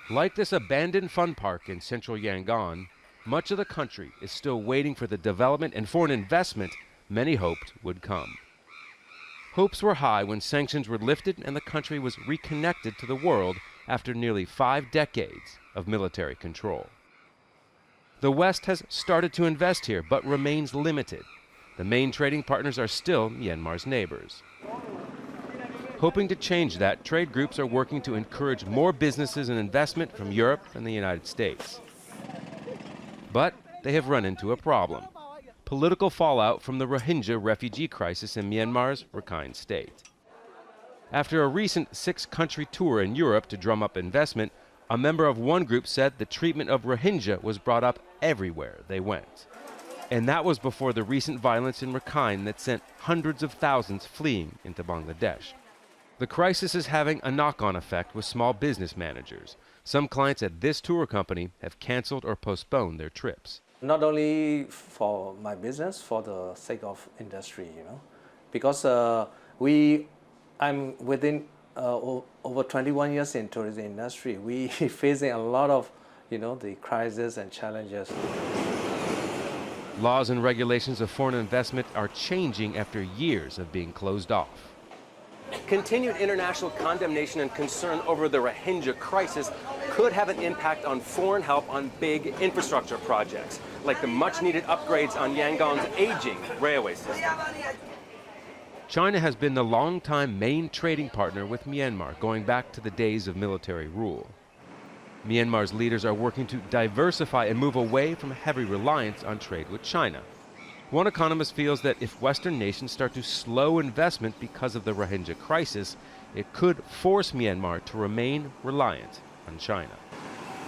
Like this abandoned fun park in central Yangon, much of the country is still waiting for the development and foreign investment many hoped would come. Hopes were high when sanctions were lifted and the country was reconnected to the world after nearly 5 decades of military control. The West has started to invest here, but remains limited. The main trading partners are still Myanmar's neighbors. Hoping to change that, trade groups are working to encourage more businesses and investment from Europe and the United States. But they have run into a problem: political fallout from the Rohingya refugee crisis in Myanmar's Rakhine state. After a recent 6-country tour in Europe to drum up investment, a member of one group said the treatment of Rohingya was brought up everywhere they went. And that was before the recent violence in Rakhine that sent hundreds of thousands fleeing into Bangladesh. The crisis is having a knock-on effect with small business managers. Some clients at this tour company have canceled or postponed their trips. Not only for my business, for the sake of industry, because I'm within over 21 years in tourism industry. We facing a lot of, the crises and challenges. Laws and regulations of foreign investment are changing after years of being closed off. Continued international condemnation and concern over the Rohingya crisis could have an impact on foreign help on big infrastructure projects, like the much-needed upgrades on Yangon's aging railway system. China has been the longtime main trading partner with Myanmar, going back to the days of military rule. Myanmar's leaders are working to diversify and move away from heavy reliance on trade with China. One economist feels that if Western nations start to slow investment because of the Rohingya crisis, it could force Myanmar to remain reliant on China.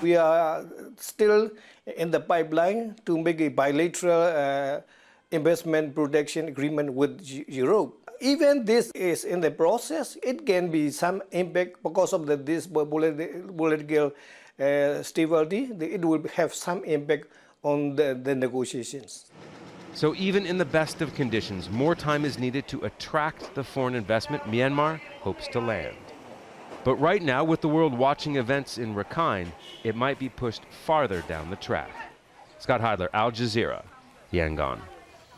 We are still in the pipeline to make a bilateral investment protection agreement with Europe. Even this is in the process, it can be some impact because of this political stability. It will have some impact on the negotiations. So even in the best of conditions, more time is needed to attract the foreign investment Myanmar hopes to land. But right now, with the world watching events in Rakhine, it might be pushed farther down the track. Scott Heidler, Al Jazeera, Yangon.